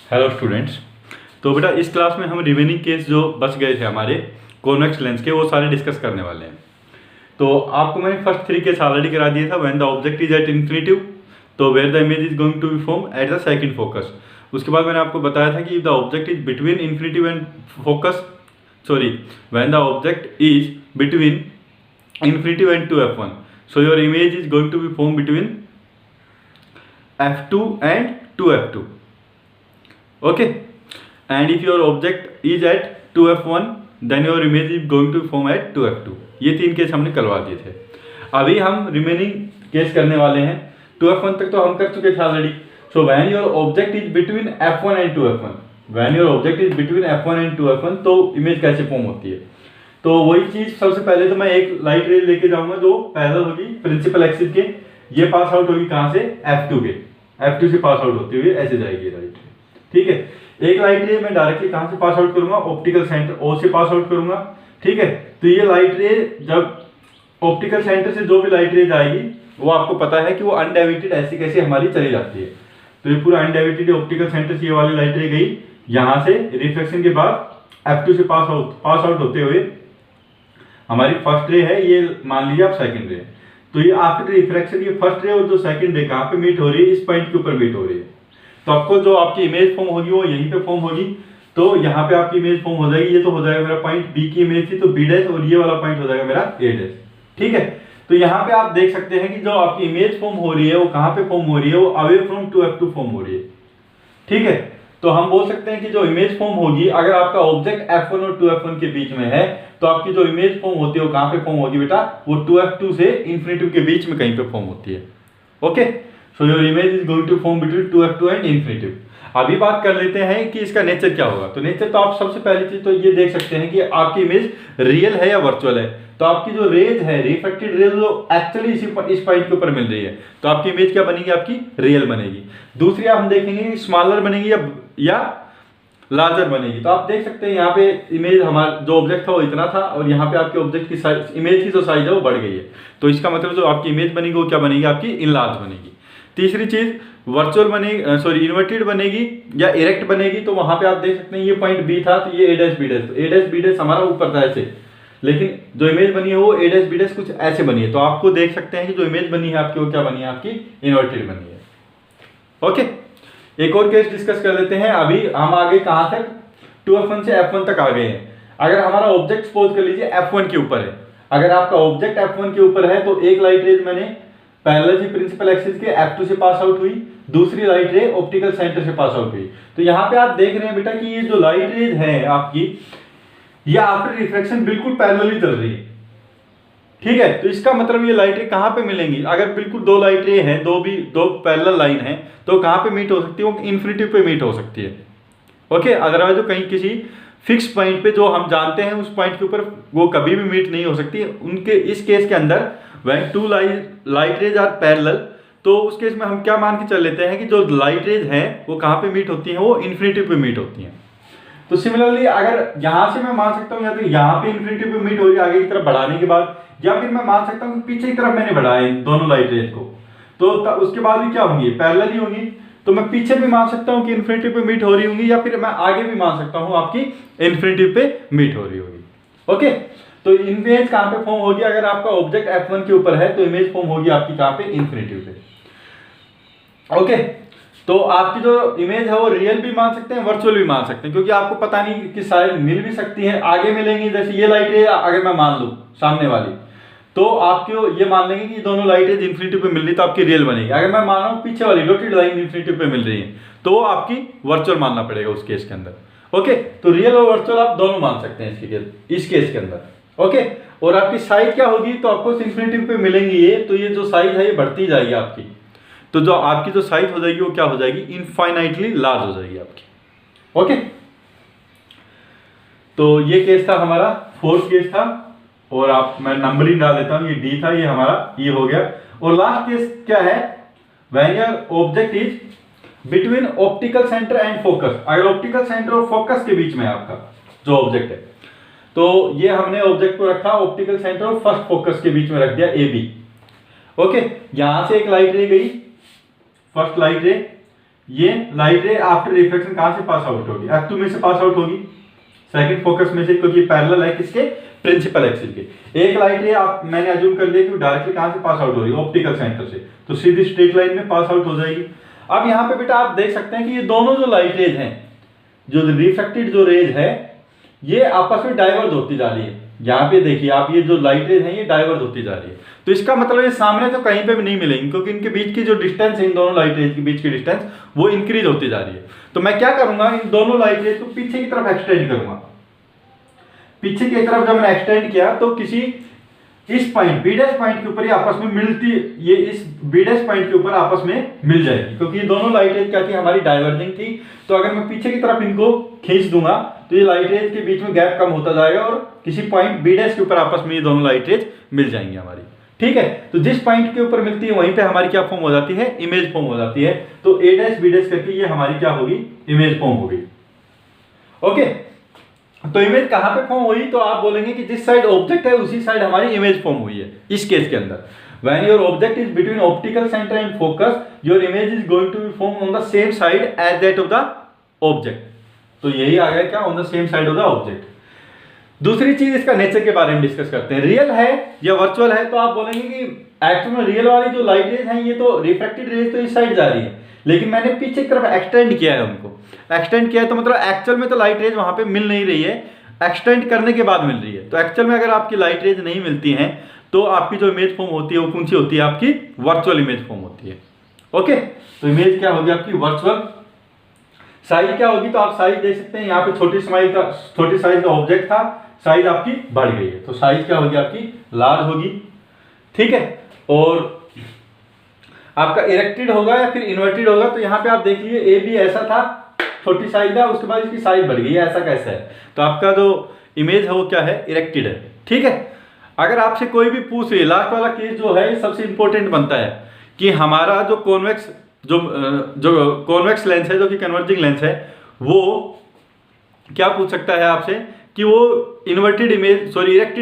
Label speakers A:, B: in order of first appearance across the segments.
A: Hello students. तो बेटा इस क्लास में हम रिमेनिंग केस जो बच गए थे हमारे कॉन्वेक्स लेंस के, वो सारे डिस्कस करने वाले हैं। तो आपको मैंने फर्स्ट 3 केस ऑलरेडी करा दिया था। When the object is at infinitive, तो where the image is going to be form at the second focus. उसके बाद मैंने आपको बताया था कि the object is between infinitive and focus, sorry, when the object is between infinitive and 2f1, so your image is going to be formed between f2 and 2f2. Okay, and if your object is at 2f1 then your image is going to form at 2f2. ये 3 case हमने करवा दिए थे। अभी हम remaining case करने वाले हैं। 2f1 तक तो हम कर चुके थे already. So when your object is between f1 and 2f1, when your object is between f1 and 2f1, तो इमेज कैसे फॉर्म होती है। तो वही चीज सबसे पहले तो मैं एक लाइट रे लेके जाऊंगा जो पैरेलल होगी प्रिंसिपल एक्सिस के। ये पास आउट होगी कहां से, f2 के, f2 से पास आउट होती हुई ऐसे जाएगी लाइट रे। ठीक है, एक लाइट रे मैं डायरेक्टली कहां से पास आउट करूंगा, ऑप्टिकल सेंटर O से पास आउट करूंगा। ठीक है, तो ये लाइट रे जब ऑप्टिकल सेंटर से जो भी लाइट रे जाएगी वो आपको पता है कि वो अनडाइवर्टेड ऐसे कैसे हमारी चली जाती है। तो ये पूरा अनडाइवर्टेड ऑप्टिकल सेंटर से ये वाली लाइट रे गई, यहां से रिफ्लेक्शन के बाद f2 से पास आउट होते हुए हमारी फर्स्ट रे है, ये मान लीजिए आप सेकंड रे। तो ये आफ्टर रिफ्रैक्शन ये फर्स्ट रे और जो सेकंड रे कहां पे मीट हो रही है, इस पॉइंट के ऊपर मीट हो रही है। तो आपको जो आपकी इमेज फॉर्म होगी वो यहीं पे फॉर्म होगी। तो यहाँ पे आपकी इमेज फॉर्म हो जाएगी। ये तो हो जाएगा मेरा पॉइंट बी की इमेज थी तो बी डैश, और ये वाला पॉइंट हो जाएगा मेरा ए डैश। ठीक है, तो यहाँ पे आप देख सकते हैं कि जो आपकी इमेज फॉर्म हो रही है वो कहाँ पे फॉर्म हो रही है, वो अवे फ्रॉम 2f2 फॉर्म हो रही है। ठीक है, तो हम बोल सकते हैं कि जो इमेज फॉर्म होगी, अगर आपका ऑब्जेक्ट f1 और 2f1 के बीच में है तो आपकी जो इमेज फॉर्म होती है वो कहां पे फॉर्म होगी बेटा, वो 2f2 से इन्फिनिटिव के बीच में कहीं पे फॉर्म होती है। Okay, so your image is going to form between 2f2 and infinitive. अभी बात कर लेते हैं कि इसका नेचर क्या होगा। तो नेचर तो आप सबसे पहली चीज तो ये देख सकते हैं कि आपकी इमेज रियल है या वर्चुअल है। तो आपकी जो रेज है, रिफ्लेक्टेड रेज जो एक्चुअली इस पॉइंट के ऊपर मिल रही है, तो आपकी इमेज क्या बनेगी, आपकी रियल बनेगी। दूसरी आप हम देखेंगे स्मॉलर बनेगी या लार्जर बनेगी। तो आप देख सकते हैं यहाँ पे इमेज हमारा जो ऑब्जेक्ट था वो इतना था, और यहाँ पे आपके ऑब्जेक्ट की साइज, इमेज की जो साइज है वो बढ़ गई है। तो इसका मतलब जो आपकी इमेज बनेगी वो क्या बनेगी, आपकी इनलार्ज बनेगी। तीसरी चीज वर्चुअल बनेगी, सॉरी इन्वर्टेड बनेगी या इरेक्ट बनेगी। तो वहां पे आप देख सकते हैं ये पॉइंट बी था तो ये ए डैश बी डैश, तो ए डैश बी डैश हमारा ऊपर था ऐसे, लेकिन जो इमेज बनी है वो ए डैश बी डैश कुछ ऐसे बनी है। तो आपको देख सकते हैं कि जो इमेज बनी है आपकी वो क्या बनी है, आपकी इन्वर्टेड बनी है। ओके, एक और केस डिस्कस कर लेते हैं। अभी हम आगे कहां तक, 2f1 से f1 तक आ गए हैं। अगर हमारा ऑब्जेक्ट सपोज कर लीजिए f1 के ऊपर है, अगर आपका ऑब्जेक्ट f1 के ऊपर है तो एक लाइट रेज मैंने पैरेलल से प्रिंसिपल एक्सिस के f2 से पास आउट हुई, दूसरी लाइट रे ऑप्टिकल सेंटर से पास आउट हुई। तो यहाँ पे आप देख रहे हैं बेटा कि ये जो लाइट रेज है आपकी, ये आफ्टर रिफ्लेक्शन बिल्कुल पैरेलली चल रही है। ठीक है, तो इसका मतलब ये लाइट रे कहां पे मिलेंगी, अगर बिल्कुल दो लाइट रे हैं, दो पैरेलल लाइन है, तो कहां पे मीट हो सकती है, वो इन्फिनिटिव पे मीट हो सकती है। ओके, अदरवाइज कहीं किसी फिक्स पॉइंट पे जो हम जानते हैं उस पॉइंट के ऊपर वो कभी भी मीट नहीं हो सकती। उनके इस केस के अंदर when two light rays are parallel, तो उस केस में हम क्या मान के चल लेते हैं कि जो लाइट रेज हैं वो कहां पे मीट होती हैं, वो इन्फिनिटिव पे मीट होती हैं। तो सिमिलरली अगर यहां से मैं मान सकता हूं या तो यहां पे इन्फिनिटिव पे मीट हो रही है आगे की तरफ बढ़ाने के बाद, या फिर मैं मान सकता हूं कि पीछे की तरफ मैंने बढ़ाया दोनों लाइट रेज को, तो उसके बाद भी क्या होंगी, पैरेलल ही होंगी। तो मैं पीछे भी मान सकता हूं कि इन्फिनिटिव पे मीट हो रही होंगी, या फिर मैं आगे भी मान सकता हूं आपकी इन्फिनिटिव पे मीट हो रही होगी। ओके, तो इमेज कहां पे फॉर्म होगी, अगर आपका ऑब्जेक्ट f1 के ऊपर है तो इमेज फॉर्म होगी आपकी कहां पे, इन्फिनिटिव पे। ओके, तो आपकी जो इमेज है वो रियल भी मान सकते हैं, वर्चुअल भी मान सकते हैं, क्योंकि आपको पता नहीं कि शायद मिल भी सकती है, आगे मिलेंगी। जैसे ये लाइट रे अगर मैं मान लूं सामने वाली, तो आपको ये मान लेंगे कि दोनों लाइटें इन्फिनिटिव पे मिल रही तो आपकी रियल बनेगी। अगर मैं मान रहा हूं पीछे वाली डॉटेड लाइन इन्फिनिटिव पे मिल रही है तो वो आपकी वर्चुअल मानना पड़ेगा उस केस के अंदर। ओके, तो रियल और वर्चुअल आप दोनों मान सकते हैं इस केस के अंदर। ओके, और आपकी साइज क्या होगी, तो आपको इन्फिनिटिव पे मिलेंगी ये, तो ये जो साइज है ये बढ़ती जाएगी आपकी। तो जो आपकी जो साइज हो जाएगी वो क्या हो जाएगी, इनफाइनाइटली लार्ज हो जाएगी आपकी। ओके, तो ये केस था हमारा, फोर्थ केस था, और आप मैं नंबरिंग डाल देता हूं, ये डी था, ये हमारा ये हो गया। और लास्ट केस क्या है, when your object is between optical centre and focus. अगर ऑप्टिकल सेंटर और फोकस के बीच में आपका जो ऑब्जेक्ट है, तो ये हमने ऑब्जेक्ट को रखा ऑप्टिकल सेंटर और फर्स्ट फोकस के बीच में रख दिया ए बी। ओके, यहां से एक लाइट रे गई, फर्स्ट लाइट रे, ये लाइट रे आफ्टर रिफ्लेक्शन कहां से पास आउट होगी, F2 में से पास आउट होगी, सेकंड फोकस में से, क्योंकि पैरेलल है किसके, प्रिंसिपल एक्सिस के। एक लाइट रे आप मैंने अज्यूम कर लिया कि डायरेक्टली कहां से पास आउट हो रही है, ऑप्टिकल सेंटर से, तो सीधी स्ट्रेट लाइन में पास आउट हो जाएगी। अब यहाँ पे बेटा आप देख सकते हैं कि ये दोनों जो लाइट रेज हैं, जो रिफ्लेक्टेड जो रेज है, ये आपस में डाइवर्ज होती जा रही है। यहाँ पे देखिए आप, ये जो लाइट रेज हैं ये डाइवर्ज होती जा रही है, तो इसका मतलब ये सामने तो कहीं पे भी नहीं मिलेंगी, क्योंकि इनके बीच की जो डिस्टेंस है, इन दोनों लाइट रेज के बीच की डिस्टेंस वो इंक्रीज होती जा रही है। तो मैं क्या करूंगा, इन दोनों लाइट रेज को पीछे की तरफ एक्सटेंड करूंगा। पीछे की तरफ जब मैंने एक्सटेंड किया तो किसी इस पॉइंट बी डैश पॉइंट के ऊपर ये आपस में मिलती, ये इस बी डैश पॉइंट के ऊपर आपस में मिल जाएगी, क्योंकि ये दोनों लाइट रेज क्या थी, हमारी डाइवर्जिंग थी। तो अगर मैं पीछे की तरफ इनको खींच दूंगा तो ये लाइट रेज के बीच में गैप कम होता जाएगा और किसी पॉइंट बी डैश के ऊपर आपस में ये दोनों लाइट रेज मिल जाएंगी हमारी। ठीक है, तो जिस पॉइंट के ऊपर मिलती है वहीं पे हमारी क्या फॉर्म हो जाती है, इमेज फॉर्म हो जाती है। तो ए डैश बी डैश करके ये हमारी क्या होगी, इमेज फॉर्म होगी। ओके, तो इमेज कहां पे फॉर्म हुई, तो आप बोलेंगे कि जिस साइड ऑब्जेक्ट है उसी साइड हमारी इमेज फॉर्म हुई है। इस केस के अंदर when your object is between optical centre and focus, your image is going to be form on the same side as that of the object. तो यही आ गया क्या, on the same side of the object. दूसरी चीज, इसका nature के बारे में डिस्कस करते हैं। रियल है या वर्चुअल है, तो आप बोलेंगे कि एक्चुअल में रियल वाली जो लाइट रेज है ये तो रिफ्रैक्टेड रेज तो इस साइड जा रही है, लेकिन मैंने पीछे की तरफ एक्सटेंड किया है उनको। एक्सटेंड किया है तो मतलब एक्चुअल में तो लाइट रेज वहां पे मिल नहीं रही है, एक्सटेंड करने के बाद मिल रही है। तो एक्चुअल में अगर आपकी लाइट रेज नहीं मिलती हैं तो आपकी जो इमेज फॉर्म होती है वो कौन सी होती है, आपकी वर्चुअल इमेज फॉर्म होती है। ओके, तो इमेज क्या होगी आपकी, वर्चुअल। साइज क्या होगी, तो आप साइज देख सकते हैं यहाँ पे छोटी साइज का ऑब्जेक्ट था, साइज आपकी बढ़ गई है, तो साइज क्या होगी आपकी, लार्ज होगी। ठीक है, और आपका इरेक्टेड होगा या फिर इन्वर्टेड होगा, तो यहाँ पे आप देख लीजिए ए भी ऐसा था, छोटी साइज था, उसके बाद इसकी साइज बढ़ गई है, ऐसा कैसा है, तो आपका जो इमेज है वो क्या है, इरेक्टेड है। ठीक है, अगर आपसे कोई भी पूछ ले, लास्ट वाला केस जो है सबसे इंपॉर्टेंट बनता है कि हमारा जो कॉन्वेक्स कॉन्वेक्स लेंस है, जो कि कन्वर्जिंग लेंस है, वो क्या पूछ सकता है आपसे कि वो इरेक्टेड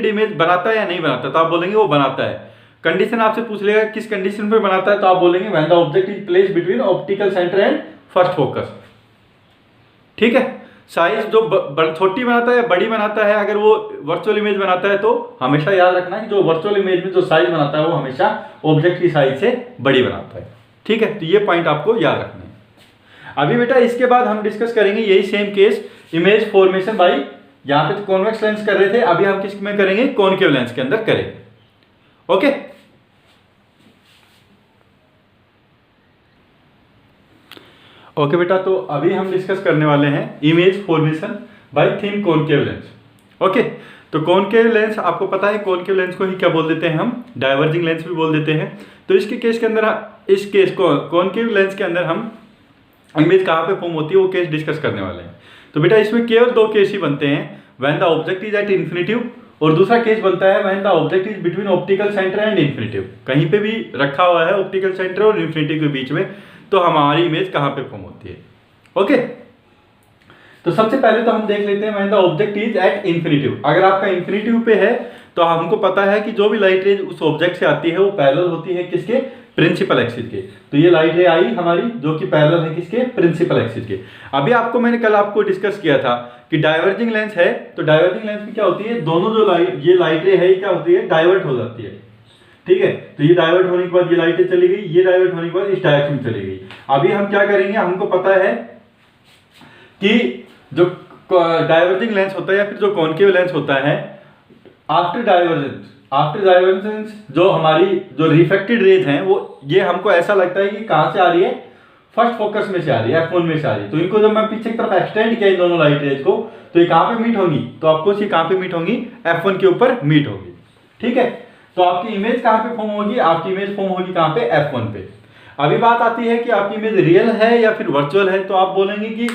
A: इमेज बनाता है या नहीं बनाता, तो आप बोलेंगे वो बनाता है। कंडीशन आपसे पूछ लेगा किस कंडीशन पे बनाता है, तो आप बोलेंगे when the object is placed between optical centre and first focus. ठीक है, साइज जो छोटी बनाता है या बड़ी बनाता है, अगर वो वर्चुअल इमेज बनाता है तो हमेशा याद रखना कि जो वर्चुअल इमेज में जो साइज बनाता है वो हमेशा ऑब्जेक्ट की साइज से बड़ी बनाता है। ठीक है, तो ये पॉइंट आपको याद रखना है। अभी बेटा इसके बाद हम डिस्कस करेंगे यही same case, image formation by, यहाँ पे तो कॉन्वेक्स लेंस कर रहे थे, अभी हम किस में करेंगे, कॉनकेव लेंस के अंदर करेंगे। ओके, ओके बेटा, तो अभी हम डिस्कस करने वाले हैं image formation by thin concave lens. Okay, तो कॉनकेव लेंस आपको पता है, कॉनकेव लेंस को ही क्या बोल देते हैं हम, डाइवर्जिंग लेंस भी बोल देते हैं। तो इसके केस के अंदर, इस केस को कॉनकेव लेंस के अंदर हम इमेज कहाँ पे फॉर्म होती है वो केस डिस्कस करने वाले हैं। तो बेटा इसमें केवल दो केस ही बनते हैं, when the object is at infinitive, और दूसरा केस बनता है when the object is between optical centre and infinitive. कहीं पे भी रखा हुआ है ऑप्टिकल सेंटर और इन्फिनिटिव के बीच में, तो हमारी इमेज कहाँ पे फॉर्म होती है। ओके, तो सबसे पहले तो हम देख लेते हैं when the object is at infinitive. अगर आपका इन्फिनिटिव पे है तो हमको पता है कि जो भी लाइट रेज उस ऑब्जेक्ट से आती है वो पैरेलल होती है किसके, प्रिंसिपल एक्सिस के। तो ये लाइट रे आई हमारी जो कि पैरेलल है किसके, प्रिंसिपल एक्सिस के। अभी आपको मैंने कल आपको डिस्कस किया था कि डाइवर्जिंग लेंस है, तो डाइवर्जिंग लेंस में क्या होती है, दोनों जो ये लाइट रे है क्या होती है, डाइवर्ट हो जाती है। ठीक है, तो ये डाइवर्ट होने के बाद ये लाइटें चली गई, ये डाइवर्ट होने के बाद इस डायरेक्शन में चली गई। अभी हम क्या करेंगे, हमको पता है कि जो डाइवर्जिंग लेंस होता है या फिर जो कॉनकेव लेंस होता है, आफ्टर डाइवर्जेंस जो हमारी जो रिफ्लेक्टेड रेज हैं वो, ये हमको ऐसा लगता है कि कहां से आ रही है, फर्स्ट फोकस में से आ रही है, F1 में से आ रही है। तो इनको जब मैं पीछे की तरफ एक्सटेंड किया इन दोनों लाइट रेज को, तो ये कहां पे मीट होंगी, तो आपको ये कहां पे मीट होंगी, F1 के ऊपर मीट होगी। ठीक है, तो आपकी इमेज कहां पे फॉर्म होगी, आपकी इमेज फॉर्म होगी कहां पे, F1 पे। अभी बात आती है कि आपकी इमेज रियल है या फिर वर्चुअल है, तो आप बोलेंगे कि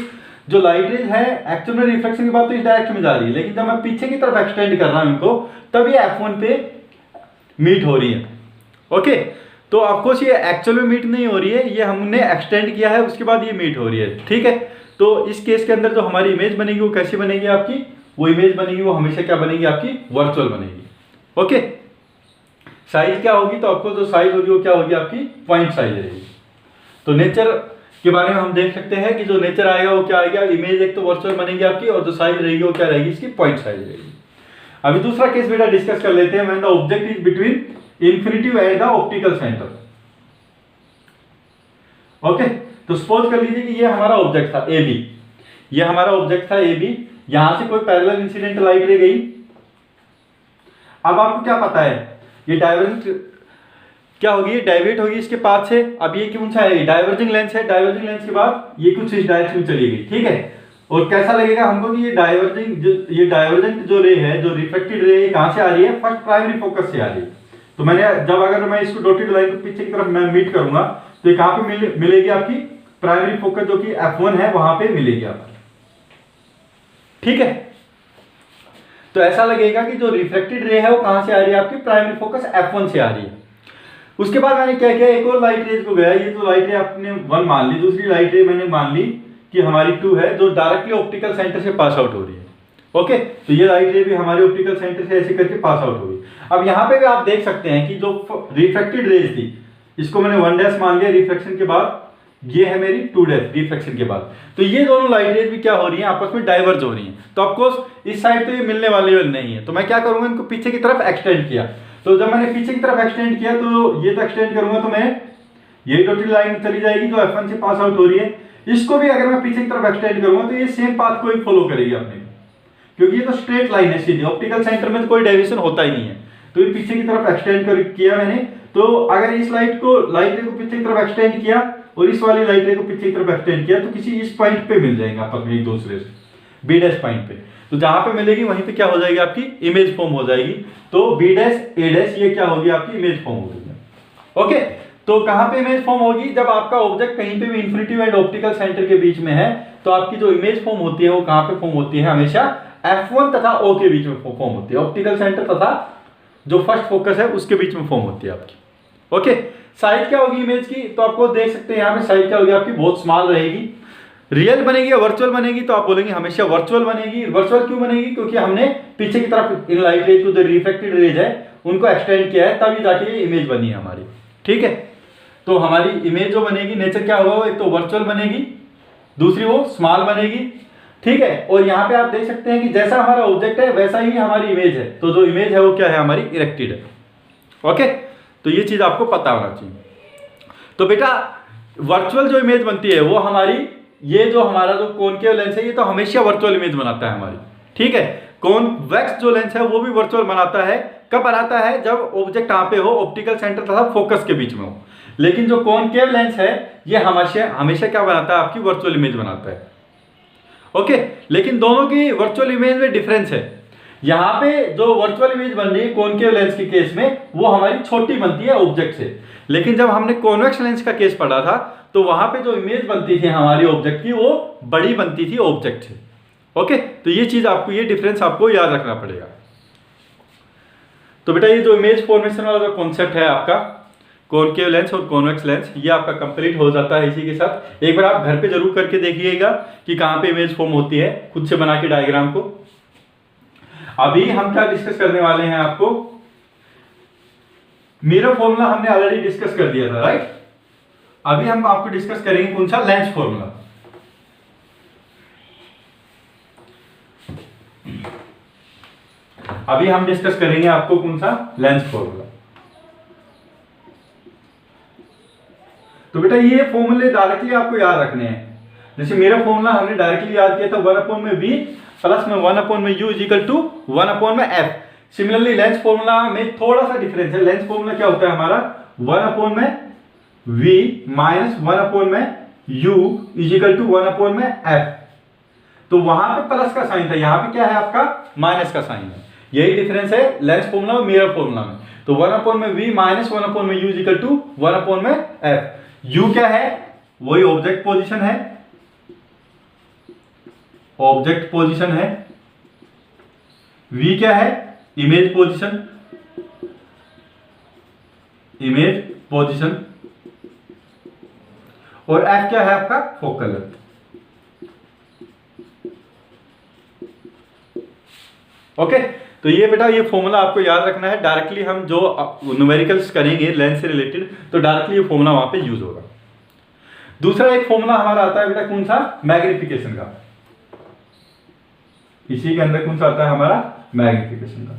A: जो लाइट रेज है एक्चुअल में रिफ्लेक्शन के बाद तो इस डायरेक्शन में जा रही है, लेकिन जब मैं पीछे की तरफ एक्सटेंड कर रहा हूं इनको, तब ये F1 पे मीट हो रही है। ओके, तो आपको ये एक्चुअल में मीट नहीं हो रही है, ये हमने एक्सटेंड किया है उसके बाद ये मीट हो रही है। ठीक है, तो इस केस के अंदर जो हमारी इमेज बनेगी वो कैसी बनेगी आपकी, वो इमेज बनेगी वो हमेशा क्या बनेगी आपकी, वर्चुअल बनेगी। ओके, साइज क्या होगी, तो आपको जो साइज होगी वो क्या होगी आपकी, पॉइंट साइज रहेगी। तो नेचर के बारे में हम देख सकते हैं कि जो नेचर आएगा वो क्या आएगा, इमेज एक तो वर्चुअल बनेगी आपकी, और जो साइज रहेगी वो क्या रहेगी, इसकी पॉइंट साइज रहेगी। अभी दूसरा केस बेटा डिस्कस कर लेते हैं, when the object is between infinity and the optical centre. Okay, तो सपोज कर लीजिए कि ये हमारा ऑब्जेक्ट था ए बी, ये हमारा ऑब्जेक्ट था ए बी, यहां से कोई पैरेलल इंसिडेंट लाइट ले गई। अब आपको क्या पता है, ये डाइवर्जेंट क्या होगी, ये डाइवर्ट होगी इसके पाथ से। अब ये कौन सा है, डाइवर्जिंग लेंस है, डाइवर्जिंग लेंस के बाद ये कुछ इस डायरेक्शन में चली गई, ठीक है। और कैसा लगेगा हमको कि ये डाइवर्जेंट जो रे है, जो रिफ्लेक्टेड रे कहां से आ रही है, फर्स्ट प्राइमरी फोकस से आ रही है। तो मैंने जब अगर मैं इसको डॉटेड लाइन को पीछे की तरफ मैं मीट करूंगा तो ये कहां पे मिलेगी आपकी, प्राइमरी फोकस जो कि F1 है वहां पे मिलेगी आपकी, ठीक है। तो ऐसा लगेगा कि जो रिफ्लेक्टेड रे है वो कहां से आ रही है आपकी, प्राइमरी फोकस F1 से आ रही है। उसके बाद मैंने क्या किया, एक और लाइट रेज को गया, ये तो लाइट रे आपने 1 मान ली, दूसरी लाइट रे मैंने मान ली कि हमारी 2 है, जो डायरेक्टली ऑप्टिकल सेंटर से पास आउट हो रही है। ओके, तो ये लाइट रे भी हमारे ऑप्टिकल सेंटर से ऐसे करके पास आउट हो गई। अब यहाँ पे भी आप देख सकते हैं कि जो रिफ्लेक्टेड रेज थी, इसको मैंने 1 डैश मान लिया रिफ्लेक्शन के बाद, ये है मेरी 2 डैश रिफ्लेक्शन के बाद। तो ये दोनों लाइट रेज भी क्या हो रही हैं, आपस में डाइवर्ज हो रही हैं। तो ऑफकोर्स इस साइड तो ये मिलने वाली नहीं है, तो मैं क्या करूंगा, इनको पीछे की तरफ एक्सटेंड किया। तो जब मैंने पीछे की तरफ एक्सटेंड किया तो ये तो एक्सटेंड करूंगा तो मैं यही डॉटेड लाइन चली जाएगी जो F1 से पास आउट हो रही है। इसको भी अगर मैं पीछे की तरफ एक्सटेंड करूंगा तो ये सेम पाथ को ही फॉलो करेगी अपने, क्योंकि ये तो स्ट्रेट लाइन है सीधी, ऑप्टिकल सेंटर में तो कोई डेविएशन होता ही नहीं है। तो ये पीछे की तरफ एक्सटेंड किया मैंने, तो अगर इस लाइट रे को पीछे की तरफ एक्सटेंड किया और इस वाली लाइट रे को पीछे की तरफ एक्सटेंड किया तो किसी इस पॉइंट पे मिल जाएगा आपस में एक दूसरे से, बी डैश पॉइंट पे। तो जहां पे मिलेगी वहीं पे क्या हो जाएगी आपकी इमेज फॉर्म हो जाएगी। तो बी डैश ए डैश ये क्या होगी आपकी इमेज फॉर्म होगी। ओके, तो कहां पे इमेज फॉर्म होगी, जब आपका ऑब्जेक्ट कहीं पे भी इंफिनिटी एंड ऑप्टिकल सेंटर के बीच में है तो आपकी जो इमेज फॉर्म होती है वो कहां पे फॉर्म होती है, हमेशा F1 तथा O के बीच में फॉर्म होती है, ऑप्टिकल सेंटर तथा जो फर्स्ट फोकस है उसके बीच में फॉर्म होती है आपकी। ओके, साइज क्या होगी इमेज की, तो आपको देख सकते हैं यहाँ पे साइज क्या होगी आपकी, बहुत स्मॉल रहेगी। रियल बनेगी या वर्चुअल बनेगी, तो आप बोलेंगे हमेशा वर्चुअल बनेगी। वर्चुअल क्यों बनेगी, क्योंकि हमने पीछे की तरफ इन लाइट रेज को जो रिफ्लेक्टेड रेज है उनको एक्सटेंड किया है, तभी जाके ये इमेज बनी है हमारी, ठीक है। तो हमारी इमेज जो बनेगी नेचर क्या होगा, एक तो वर्चुअल बनेगी, दूसरी वो स्मॉल बनेगी, ठीक है। और यहाँ पे आप देख सकते हैं कि जैसा हमारा ऑब्जेक्ट है वैसा ही हमारी इमेज है, तो जो इमेज है वो क्या है हमारी इरेक्टेड है। ओके, तो ये चीज आपको पता होना चाहिए। तो बेटा वर्चुअल जो इमेज बनती है वो हमारी, ये जो हमारा जो कॉनकेव लेंस है ये तो हमेशा वर्चुअल इमेज बनाता है हमारी, ठीक है। कॉन्वेक्स जो लेंस है वो भी वर्चुअल बनाता है, कब बनाता है, जब ऑब्जेक्ट कहाँ पे हो, ऑप्टिकल सेंटर तथा फोकस के बीच में हो। लेकिन जो कॉनकेव लेंस है ये हमेशा क्या बनाता है, आपकी वर्चुअल इमेज बनाता है। ओके, लेकिन दोनों की वर्चुअल इमेज में डिफरेंस है। यहाँ पे जो वर्चुअल इमेज बन रही है कॉनकेव लेंस के केस में वो हमारी छोटी बनती है ऑब्जेक्ट से, लेकिन जब हमने कॉन्वेक्स लेंस का केस पढ़ा था तो वहां पे जो इमेज बनती थी हमारी ऑब्जेक्ट की वो बड़ी बनती थी ऑब्जेक्ट से। ओके, तो ये चीज आपको, ये डिफरेंस आपको याद रखना पड़ेगा। तो बेटा ये जो इमेज फॉर्मेशन वाला जो कॉन्सेप्ट है आपका कॉनकेव लेंस और कॉन्वेक्स लेंस, ये आपका कंप्लीट हो जाता है इसी के साथ। एक बार आप घर पे जरूर करके देखिएगा कि कहाँ पे इमेज फॉर्म होती है, खुद से बना के डायग्राम को। अभी हम क्या डिस्कस करने वाले हैं, आपको मिरर फॉर्मूला हमने ऑलरेडी डिस्कस कर दिया था, राइट। अभी हम आपको डिस्कस करेंगे कौन सा, लेंस फॉर्मूला। अभी हम डिस्कस करेंगे आपको कौन सा, लेंस फॉर्मूला। तो बेटा ये फॉर्मूले डायरेक्टली आपको याद रखने हैं। जैसे मेरा फॉर्मूला हमने डायरेक्टली याद किया था 1/v प्लस में 1/u is equal to 1/f। Similarly lens formula में थोड़ा सा डिफरेंस है। लेंस फॉर्मूला क्या होता है हमारा 1/v minus 1/u is equal to 1/f। तो वहां पे प्लस का साइन था, यहां पे क्या है आपका माइनस का साइन है। यही डिफरेंस है लेंस फॉर्मूला और मिरर फॉर्मूला में। तो 1/v minus 1/u is equal to 1/f। u क्या है, वही ऑब्जेक्ट पोजीशन है, ऑब्जेक्ट पोजीशन है। v क्या है, इमेज पोजीशन, इमेज पोजीशन। और f क्या है आपका फोकल लेंथ। ओके, तो ये बेटा ये फॉर्मूला आपको याद रखना है। डायरेक्टली हम जो न्यूमेरिकल्स करेंगे लेंस से रिलेटेड तो डायरेक्टली ये फॉर्मूला वहां पे यूज होगा। दूसरा एक फॉर्मूला हमारा आता है बेटा कौन सा, मैग्निफिकेशन का। इसी के अंदर कौन सा आता है हमारा, मैग्निफिकेशन का।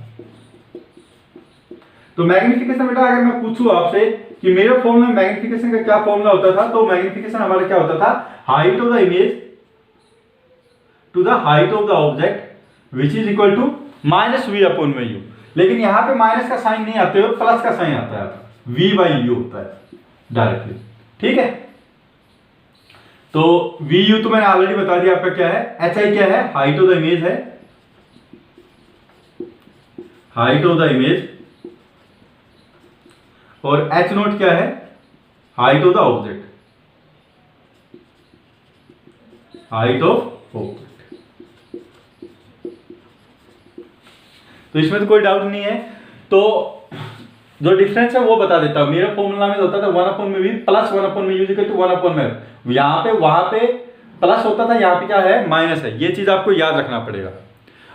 A: तो मैग्निफिकेशन बेटा अगर मैं पूछूं आपसे कि मेरे फॉर्मूला में मैग्निफिकेशन का क्या फॉर्मूला होता था, तो मैग्निफिकेशन हमारा क्या होता था, height of the image to the height of the object which is equal to minus v upon में यू। लेकिन यहां पे माइनस का साइन नहीं आते हुए प्लस का साइन आता है, वी बाई यू होता है डायरेक्टली। ठीक है, तो वी यू तो मैंने ऑलरेडी बता दिया आपका क्या है, एच आई क्या है, हाइट ऑफ द इमेज है, हाइट ऑफ द इमेज, और एच नोट क्या है, height of the object, height of object. तो इसमें तो कोई डाउट नहीं है। तो जो डिफरेंस है वो बता देता हूं। मेरे फॉर्मूला में होता था 1 अपॉन में वी प्लस 1 अपॉन में यू इक्वल टू 1 अपॉन में, यहां पे वहां पे प्लस होता था, यहां पे क्या है, माइनस है। ये चीज आपको याद रखना पड़ेगा।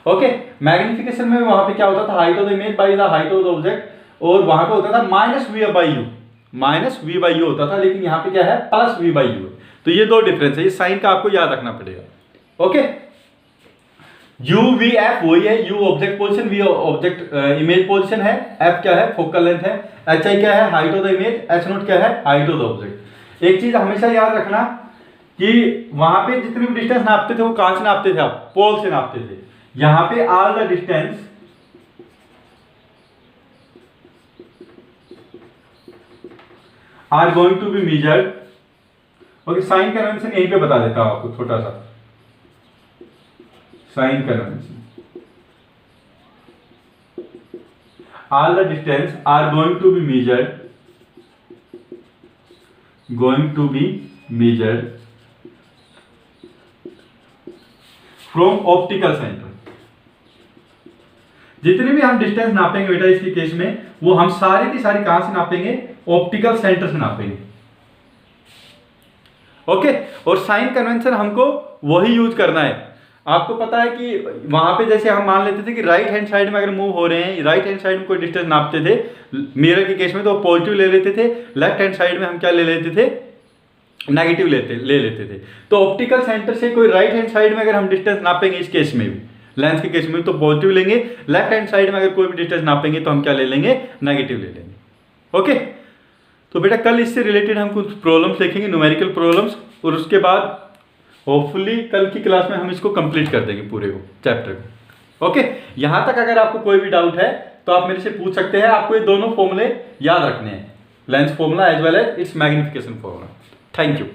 A: ओके, मैग्निफिकेशन में वहां पे क्या होता था, height of the image by the height of the object, और वहां पे होता था minus v by u, minus v by u होता था, लेकिन यहां पे क्या है, प्लस वी बाई यू। तो ये दो डिफरेंस है, ये साइन का आपको याद रखना पड़ेगा। ओके, यू वी एफ वही है, u object position, v object image position है, एफ क्या है, फोकल लेंथ है, एच आई क्या है, height of the image, h naught क्या है, हाइट ऑफ द ऑब्जेक्ट। एक चीज हमेशा याद रखना कि वहां पे जितनी भी डिस्टेंस नापते थे वो कहां से नापते थे, आप पोल से नापते थे। यहां पे all the distance are going to be measured. Okay, sign convention यहीं पे बता देता हूं आपको छोटा सा, sign convention, all the distance are going to be measured from optical center। जितने भी हम डिस्टेंस नापेंगे बेटा इसके केस में, वो हम सारी की सारी कहां से नापेंगे, ऑप्टिकल सेंटर से नापेंगे। ओके, और साइन कन्वेंशन हमको वही यूज करना है। आपको पता है कि वहां पे जैसे हम मान लेते थे कि राइट हैंड साइड में अगर मूव हो रहे हैं, राइट हैंड साइड में कोई डिस्टेंस नापते थे, मिरर के केस में तो पॉजिटिव ले लेते थे, लेफ्ट हैंड साइड में हम क्या ले लेते थे, नेगेटिव ले लेते थे। तो ऑप्टिकल सेंटर से कोई राइट हैंड साइड में अगर हम डिस्टेंस नापेंगे, इस केस में भी लेंथ के केस में तो पॉजिटिव लेंगे, लेफ्ट हैंड साइड में अगर कोई भी डिस्टेंस नापेंगे तो हम क्या ले लेंगे, नेगेटिव ले लेंगे। ओके, तो बेटा कल इससे रिलेटेड हम कुछ प्रॉब्लम्स देखेंगे, न्यूमेरिकल प्रॉब्लम्स, और उसके बाद होपफुली कल की क्लास में हम इसको कंप्लीट कर देंगे पूरे को, चैप्टर को। ओके, यहां तक अगर आपको कोई भी डाउट है तो आप मेरे से पूछ सकते हैं। आपको ये दोनों फॉर्मूले याद रखने हैं, lens formula as well as it's magnification formula. Thank you.